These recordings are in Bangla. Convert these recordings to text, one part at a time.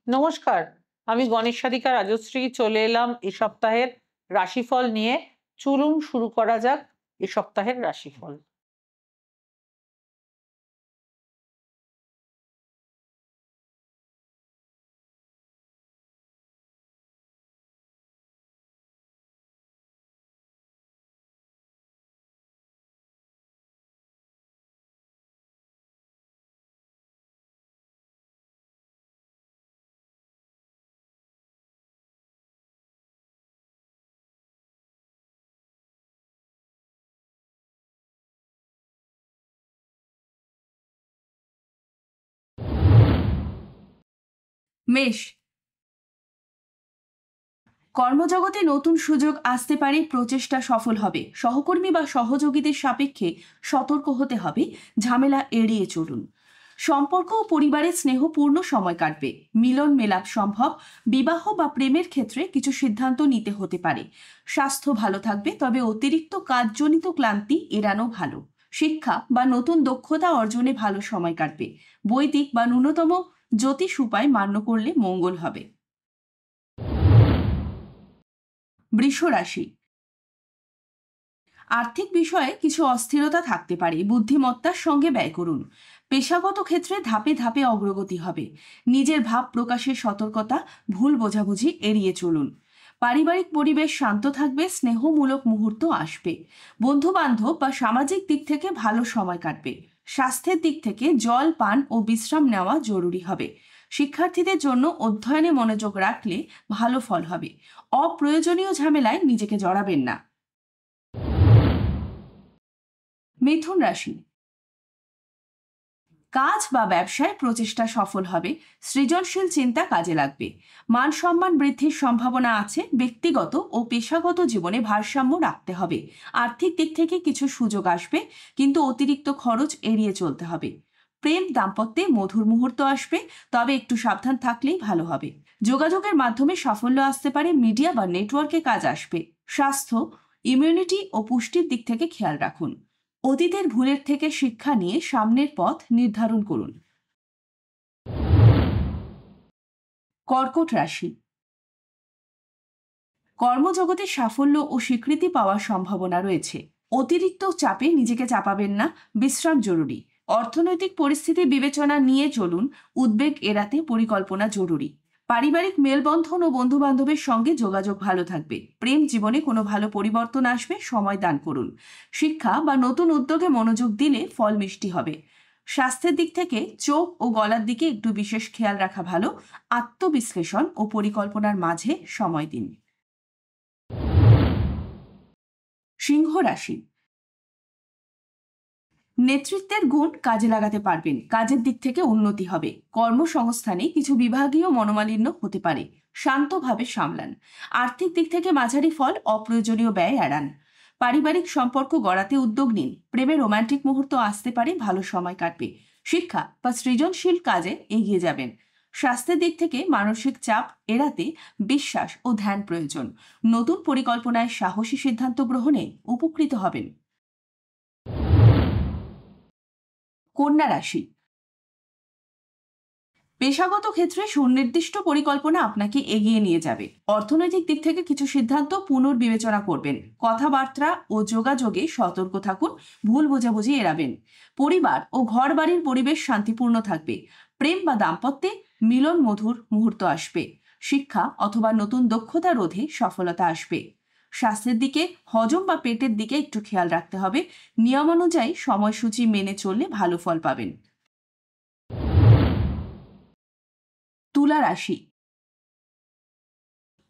নমস্কার, আমি গণেশ সারিকা রাজশ্রী চলে এলাম এ সপ্তাহের রাশিফল নিয়ে। চলুন শুরু করা যাক এ সপ্তাহের রাশিফল। মেষ। কর্মজগতে নতুন সুযোগ আসতে পারে, প্রচেষ্টা সফল হবে। সহকর্মী বা সহযোগীদের সাপেক্ষে সতর্ক হতে হবে, ঝামেলা এড়িয়ে চলুন। সম্পর্ক ও পরিবারের স্নেহপূর্ণ সময় কাটবে, মিলন মেলাপ সম্ভব। বিবাহ বা প্রেমের ক্ষেত্রে কিছু সিদ্ধান্ত নিতে হতে পারে। স্বাস্থ্য ভালো থাকবে, তবে অতিরিক্ত কাজজনিত ক্লান্তি এড়ানো ভালো। শিক্ষা বা নতুন দক্ষতা অর্জনে ভালো সময় কাটবে। বৈদিক বা ন্যূনতম জ্যোতিষ উপায় মান্য করলে মঙ্গল হবে। বৃষ রাশি। আর্থিক বিষয়ে কিছু অস্থিরতা থাকতে পারে, বুদ্ধিমত্তার সঙ্গে ব্যয় করুন। পেশাগত ক্ষেত্রে ধাপে ধাপে অগ্রগতি হবে। নিজের ভাব প্রকাশের সতর্কতা, ভুল বোঝাবুঝি এড়িয়ে চলুন। পারিবারিক পরিবেশ শান্ত থাকবে, স্নেহমূলক মুহূর্ত আসবে। বন্ধু বান্ধব বা সামাজিক দিক থেকে ভালো সময় কাটবে। স্বাস্থ্যের দিক থেকে জল পান ও বিশ্রাম নেওয়া জরুরি হবে। শিক্ষার্থীদের জন্য অধ্যয়নে মনোযোগ রাখলে ভালো ফল হবে। অপ্রয়োজনীয় ঝামেলায় নিজেকে জড়াবেন না। মিথুন রাশি। কাজ বা ব্যবসায় প্রচেষ্টা সফল হবে। সৃজনশীল চিন্তা কাজে লাগবে। মান সম্মান বৃদ্ধির সম্ভাবনা আছে। ব্যক্তিগত ও পেশাগত জীবনে ভারসাম্য রাখতে হবে। আর্থিক দিক থেকে কিছু সুযোগ আসবে, কিন্তু অতিরিক্ত খরচ এড়িয়ে চলতে হবে। প্রেম দাম্পত্যে মধুর মুহূর্ত আসবে, তবে একটু সাবধান থাকলেই ভালো হবে। যোগাযোগের মাধ্যমে সাফল্য আসতে পারে, মিডিয়া বা নেটওয়ার্কে কাজ আসবে। স্বাস্থ্য, ইমিউনিটি ও পুষ্টির দিক থেকে খেয়াল রাখুন। অতীতের ভুলের থেকে শিক্ষা নিয়ে সামনের পথ নির্ধারণ করুন। কর্কট রাশি। কর্মজগতে সাফল্য ও স্বীকৃতি পাওয়ার সম্ভাবনা রয়েছে। অতিরিক্ত চাপে নিজেকে চাপাবেন না, বিশ্রাম জরুরি। অর্থনৈতিক পরিস্থিতি বিবেচনা নিয়ে চলুন, উদ্বেগ এড়াতে পরিকল্পনা জরুরি। পারিবারিক মেলবন্ধন ও বন্ধু বান্ধবের সঙ্গে যোগাযোগ ভালো থাকবে। প্রেম জীবনে কোনো ভালো পরিবর্তন আসবে, সময় দান করুন। শিক্ষা বা নতুন উদ্যোগে মনোযোগ দিলে ফল মিষ্টি হবে। স্বাস্থ্যের দিক থেকে চোখ ও গলার দিকে একটু বিশেষ খেয়াল রাখা ভালো। আত্মবিশ্লেষণ ও পরিকল্পনার মাঝে সময় দিন। সিংহ রাশি। নেতৃত্বের গুণ কাজে লাগাতে পারবেন, কাজের দিক থেকে উন্নতি হবে। কর্মসংস্থানে কিছু বিভাগীয় মনোমালিন্য হতে পারে, শান্তভাবে সামলান। আর্থিক দিক থেকে মাঝারি ফল, অপ্রয়োজনীয় ব্যয় এড়ান। পারিবারিক সম্পর্ক গড়াতে উদ্যোগ নিন। প্রেমে রোমান্টিক মুহূর্ত আসতে পারে, ভালো সময় কাটবে। শিক্ষা বা সৃজনশীল কাজে এগিয়ে যাবেন। স্বাস্থ্যের দিক থেকে মানসিক চাপ এড়াতে বিশ্বাস ও ধ্যান প্রয়োজন। নতুন পরিকল্পনায় সাহসী সিদ্ধান্ত গ্রহণে উপকৃত হবেন। কন্যা রাশি। পেশাগত ক্ষেত্রে সুনির্দিষ্ট পরিকল্পনা আপনাকে এগিয়ে নিয়ে যাবে। অর্থনৈতিক দিক থেকে কিছু সিদ্ধান্ত পুনর্বিবেচনা করবেন। কথাবার্তা ও যোগাযোগে সতর্ক থাকুন, ভুল বোঝাবুঝি এড়াবেন। পরিবার ও ঘর বাড়ির পরিবেশ শান্তিপূর্ণ থাকবে। প্রেম বা দাম্পত্যে মিলন মধুর মুহূর্ত আসবে। শিক্ষা অথবা নতুন দক্ষতা রোধে সফলতা আসবে। স্বাস্থ্যের দিকে হজম বা পেটের দিকে একটু খেয়াল রাখতে হবে। নিয়মানুযায়ী সময়সূচি মেনে চললে ভালো ফল পাবেন। তুলা রাশি।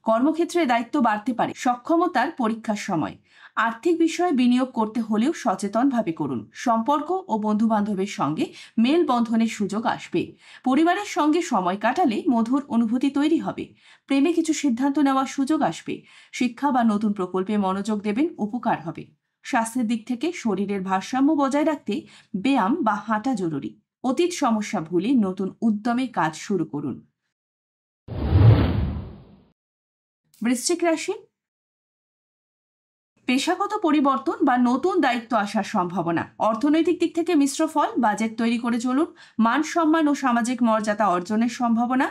কর্মক্ষেত্রে দায়িত্ব বাড়তে পারে, সক্ষমতার পরীক্ষার সময়। আর্থিক বিষয়ে বিনিয়োগ করতে হলেও সচেতনভাবে করুন। সম্পর্ক ও বন্ধু বান্ধবের সঙ্গে মেলবন্ধনের সুযোগ আসবে। পরিবারের সঙ্গে সময় কাটালে মধুর অনুভূতি তৈরি হবে। প্রেমে কিছু সিদ্ধান্ত নেওয়ার সুযোগ আসবে। শিক্ষা বা নতুন প্রকল্পে মনোযোগ দেবেন, উপকার হবে। স্বাস্থ্যের দিক থেকে শরীরের ভারসাম্য বজায় রাখতে ব্যায়াম বা হাঁটা জরুরি। অতীত সমস্যা ভুলে নতুন উদ্যমে কাজ শুরু করুন। বৃশ্চিক রাশি। পেশাগত পরিবর্তন বা নতুন দায়িত্ব আসার সম্ভাবনা। অর্থনৈতিক দিক থেকে মিশ্র ফল, বাজেট তৈরি করে চলুন। মান সম্মান ও সামাজিক মর্যাদা অর্জনের সম্ভাবনা।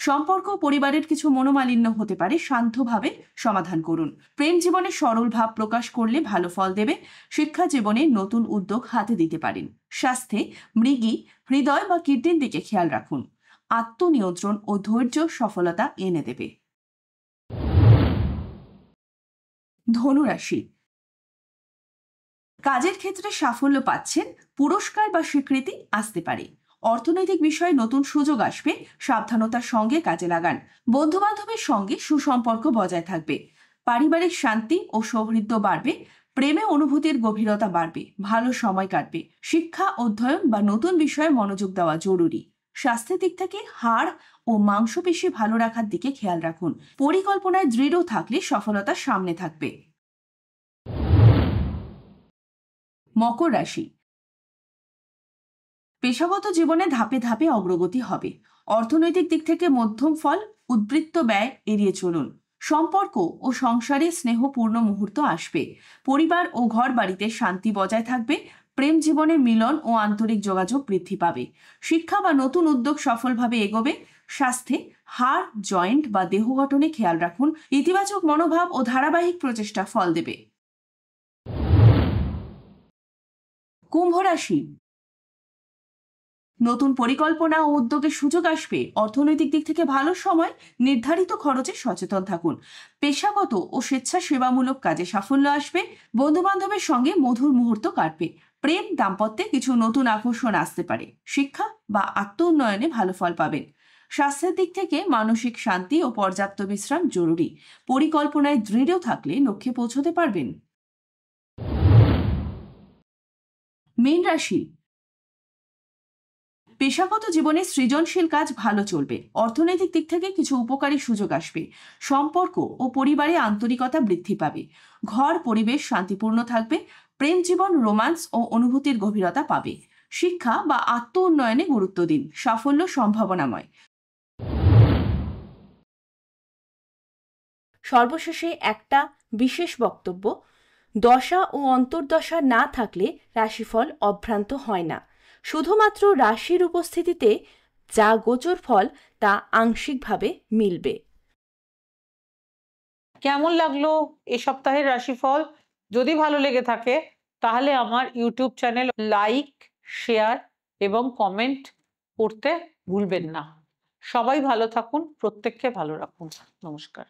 সম্পর্ক ও পরিবারের কিছু মনোমালিন্য হতে পারে, শান্তভাবে সমাধান করুন। প্রেম জীবনে সরল ভাব প্রকাশ করলে ভালো ফল দেবে। শিক্ষা জীবনে নতুন উদ্যোগ হাতে দিতে পারেন। স্বাস্থ্যে মৃগী, হৃদয় বা কিডনির দিকে খেয়াল রাখুন। আত্মনিয়ন্ত্রণ ও ধৈর্য সফলতা এনে দেবে। ধনুরাশি, কাজের ক্ষেত্রে সাফল্য পাচ্ছেন, পুরস্কার বা স্বীকৃতি আসতে পারে। অর্থনৈতিক বিষয়ে নতুন সুযোগ আসবে, সাবধানতার সঙ্গে কাজে লাগান। বন্ধু বান্ধবের সঙ্গে সুসম্পর্ক বজায় থাকবে। পারিবারিক শান্তি ও সৌহৃদ্য বাড়বে। প্রেমে অনুভূতির গভীরতা বাড়বে, ভালো সময় কাটবে। শিক্ষা, অধ্যয়ন বা নতুন বিষয়ে মনোযোগ দেওয়া জরুরি। স্বাস্থ্যের দিক থেকে হাড় ও মাংসপেশি ভালো রাখার দিকে খেয়াল রাখুন। পরিকল্পনায় দৃঢ় থাকলে সফলতা সামনে থাকবে। মকর রাশি, পেশাগত জীবনে ধাপে ধাপে অগ্রগতি হবে। অর্থনৈতিক দিক থেকে মধ্যম ফল, উদ্বৃত্ত ব্যয় এড়িয়ে চলুন। সম্পর্ক ও সংসারে স্নেহপূর্ণ মুহূর্ত আসবে। পরিবার ও ঘর বাড়িতে শান্তি বজায় থাকবে। প্রেম জীবনে মিলন ও আন্তরিক যোগাযোগ বৃদ্ধি পাবে। শিক্ষা বা নতুন উদ্যোগ সফলভাবে এগোবে। স্বাস্থ্যে হাড়, জয়েন্ট বা দেহ গঠনে খেয়াল রাখুন। ইতিবাচক মনোভাব ও ধারাবাহিক প্রচেষ্টা ফল দেবে। কুম্ভ রাশি, নতুন পরিকল্পনা ও উদ্যোগের সুযোগ আসবে। অর্থনৈতিক দিক থেকে ভালো সময়, নির্ধারিত খরচে সচেতন থাকুন। পেশাগত ও স্বেচ্ছাসেবামূলক কাজে সাফল্য আসবে। বন্ধু বান্ধবের সঙ্গে মধুর মুহূর্ত কাটবে। প্রেম, দাম্পত্যে কিছু নতুন আকর্ষণ আসতে পারে। শিক্ষা বা আত্ম উন্নয়নে ভালো ফল পাবেন। স্বাস্থ্যের দিক থেকে মানসিক শান্তি ও পর্যাপ্ত বিশ্রাম জরুরি। পরিকল্পনায় দৃঢ় থাকলে লক্ষ্যে পৌঁছতে পারবেন। মীন রাশি, পেশাগত জীবনে সৃজনশীল কাজ ভালো চলবে। অর্থনৈতিক দিক থেকে কিছু উপকারী সুযোগ আসবে। সম্পর্ক ও পরিবারে আন্তরিকতা বৃদ্ধি পাবে। ঘর পরিবেশ শান্তিপূর্ণ থাকবে। প্রেম জীবন রোমান্স ও অনুভূতির গভীরতা পাবে। শিক্ষা বা আত্ম উন্নয়নে গুরুত্ব দিন। সাফল্য সম্ভাবনাময়। সর্বশেষে একটা বিশেষ বক্তব্য: দশা ও অন্তর্দশা না থাকলে রাশিফল অভ্রান্ত হয় না। শুধুমাত্র রাশির উপস্থিতিতে যা গোচর ফল তা আংশিকভাবে মিলবে। কেমন লাগলো এ সপ্তাহের রাশিফল? যদি ভালো লেগে থাকে তাহলে আমার ইউটিউব চ্যানেল লাইক, শেয়ার এবং কমেন্ট করতে ভুলবেন না। সবাই ভালো থাকুন, প্রত্যেককে ভালো রাখুন। নমস্কার।